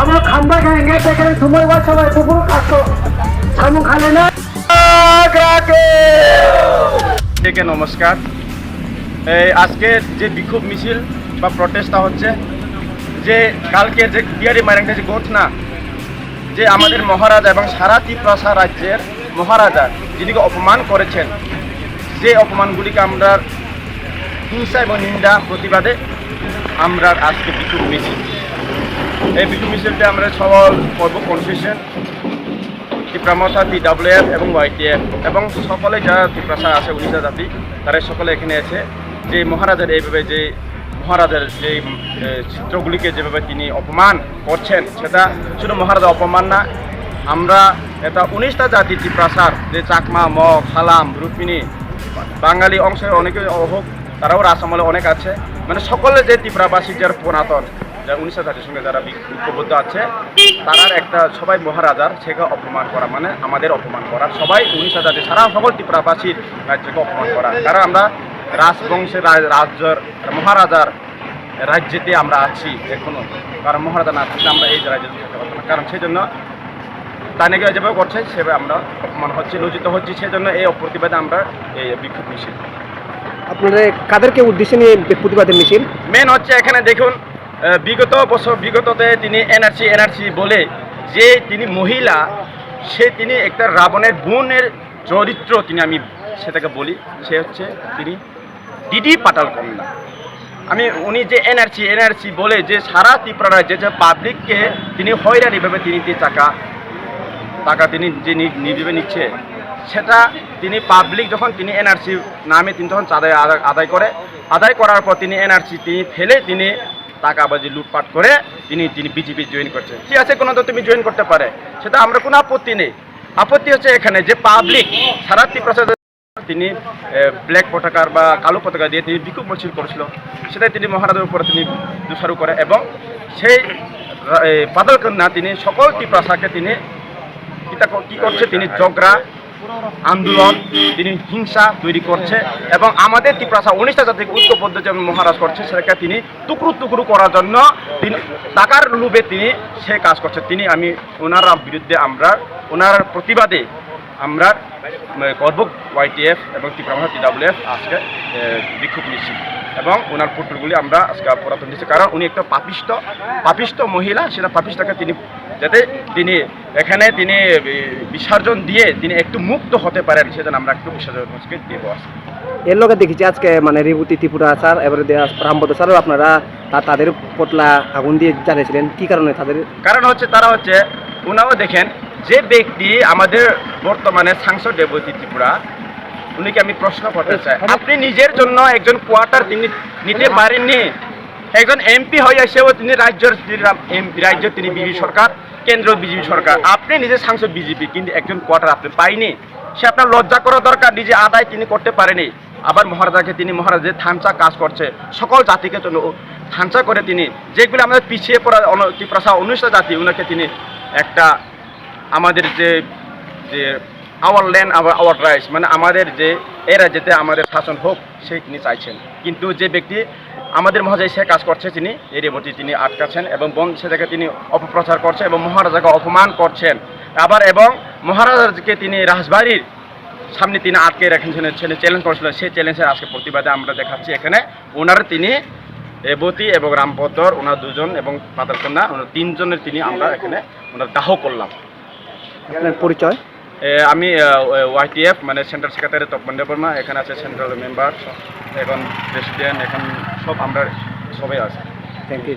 আমরা খাম্বা খাইঙ্গে দেখেন সময় বা সবাই পুকুর খাচ্ছ সামু খালে না। নমস্কার। আজকের যে বিক্ষোভ মিছিল বা প্রটেস্টটা হচ্ছে যে কালকে যে বিহারি মাইরাংটা যে ঘটনা, যে আমাদের মহারাজা এবং সারা ত্রিপুরা রাজ্যের মহারাজা যিনিকে অপমান করেছেন, যে অপমানগুলিকে আমরা হিংসা এবং নিন্দা প্রতিবাদে আমরা আজকে বিক্ষোভ মিছিল। এই বিক্ষোভ মিছিলতে আমরা সবল পর্ব কনফিউশন ত্রিপুরা TWF এবং YTF এবং সকলে যারা ত্রিপুরা আছে 19টা জাতি, তারা সকলে এখানে আছে। যে মহারাজার এইভাবে যে মহারাজার যে চিত্রগুলিকে যেভাবে তিনি অপমান করছেন, সেটা শুধু মহারাজা অপমান না, আমরা এটা 19টা জাতি ত্রিপুরাসার যে চাকমা, মগ, হালাম, রুক্মিণী, বাঙালি অংশের অনেকে হোক, তারাও রাসামলে অনেক আছে, মানে সকলে যে ত্রিপুরাবাসী যার পুরাতন যারা 19টা জাতির সঙ্গে যারা ঐক্যবদ্ধ আছে, তারার একটা সবাই মহারাজার সেকে অপমান করা মানে আমাদের অপমান করা, সবাই 19টা জাতি সারা সকল ত্রিপুরাবাসীর রাজ্যকে অপমান করা। কারণ আমরা রাজবংশের রাজ্যের মহারাজার রাজ্যেতে আমরা আছি এখনো, কারণ মহারাজা না থাকলে আমরা এই রাজ্যে থাকতে পারবো না। কারণ সেই জন্য তাই যেভাবে করছে সেভাবে আমরা অপমান হচ্ছে, লজ্জিত হচ্ছি, সেই জন্য এই প্রতিবাদে আমরা এই বিক্ষোভ মিছিল। আপনারা কাদেরকে উদ্দেশ্যে নিয়ে প্রতিবাদের মিছিল? মেন হচ্ছে এখানে দেখুন, বিগততে তিনি এনআরসি বলে যে তিনি মহিলা, তিনি একটা রাবণের বোনের চরিত্র, আমি সেটাকে বলি, সে হচ্ছে তিনি ডিডি পাটাল কন্যা। উনি যে এনআরসি বলে যে সারা ত্রিপুরা রাজ্যে যে পাবলিককে তিনি হয়রানিভাবে তিনি টাকা তিনি যে নিচ্ছে, সেটা তিনি পাবলিক যখন তিনি এনআরসি নামে তিনি তখন আদায় করার পর তিনি এনআরসি তিনি ফেলে তিনি টাকাবাজি লুটপাট করে তিনি বিজেপি জয়েন করছে। ঠিক আছে, কোনো তো তুমি জয়েন করতে পারে, সেটা আমরা কোনো আপত্তি নেই। আপত্তি হচ্ছে এখানে যে পাবলিক সারা ত্রিপুরা তিনি ব্ল্যাক পতাকার বা কালো পতাকা দিয়ে তিনি বিক্ষোভ মিছিল করেছিল, সেটাই তিনি মহারাজার উপরে তিনি দোষারোপ করে এবং সেই পাতাল কন্যা তিনি সকল ত্রিপুরাকে তিনি কি করছে, তিনি ঝগড়া আন্দোলন, তিনি হিংসা তৈরি করছে এবং আমাদের ত্রিপুরা 19টা জাতিকে ঐক্যবদ্ধ যে মহারাজ করছে সেটাকে তিনি টুকরো করার জন্য তিনি টাকার লোভে তিনি সে কাজ করছে। ওনার বিরুদ্ধে আমরা ওনার প্রতিবাদে আমরা করব YTF এবং ত্রিপুরা TWF আজকে বিক্ষোভ মিছিল এবং ওনার পুত্রগুলি আমরা আজকে পরাতন দিচ্ছি। কারণ উনি একটা পাপিষ্ট মহিলা, সেটা পাপিষ্টকে তিনি যাতে তিনি এখানে তিনি বিসর্জন দিয়ে তিনি একটু মুক্ত হতে পারেন, সেজন্য আমরা একটু বিসর্জন দেবো। এর লোকে দেখেছি আজকে মানে রিভূতি ত্রিপুরা স্যার এবারে রামপদ স্যারও আপনারা তাদের পোটলা আগুন দিয়ে জ্বালিয়েছিলেন, কি কারণে? কারণ হচ্ছে তারা হচ্ছে ওনাও দেখেন যে ব্যক্তি আমাদের বর্তমানে সাংসদ দেবতী ত্রিপুরা, উনিকে আমি প্রশ্ন করতে চাই, আপনি নিজের জন্য একজন কোয়ার্টার তিনি নিতে পারেননি, একজন MP হয়ে এসেও তিনি রাজ্য তিনি বিজেপি সরকার, কেন্দ্র বিজেপি সরকার, আপনি নিজের সাংসদ বিজেপি, কিন্তু একজন কোয়ার্টার আপনি পাইনি, সে আপনার লজ্জা করা দরকার, নিজে আদায় তিনি করতে পারেনি। আবার মহারাজাকে তিনি মহারাজের থানচা কাজ করছে, সকল জাতিকে জন্য থানচা করে তিনি যেগুলো আমাদের পিছিয়ে পড়া ত্রিপুরা 19টা জাতি, ওনাকে তিনি একটা আমাদের যে আওয়ার ল্যান্ড আওয়ার রাইটস, মানে আমাদের যে এই রাজ্যেতে আমাদের শাসন হোক সেই তিনি চাইছেন। কিন্তু যে ব্যক্তি আমাদের মহারাজ সে কাজ করছে, তিনি এর প্রতি তিনি আটকাচ্ছেন এবং সেটাকে তিনি অপপ্রচার করছে এবং মহারাজাকে অপমান করছেন। আবার এবং মহারাজাকে তিনি রাজবাড়ির সামনে তিনি আটকে রেখেছেন, চ্যালেঞ্জ করেছিলেন, সেই চ্যালেঞ্জের আজকে প্রতিবাদে আমরা দেখাচ্ছি এখানে ওনার তিনি এবতী এবং রামপদর ওনার দুজন এবং পাতালকন্যা ওনার তিনজনের তিনি আমরা এখানে ওনার দাহ করলাম। আপনার পরিচয়? আমি YTF মানে সেন্ট্রাল সেক্রেটারি তপমন্ডা বর্মা, এখানে আছে সেন্ট্রাল মেম্বার, এখন প্রেসিডেন্ট, এখন সব আমরা সবাই আছে। Thank you.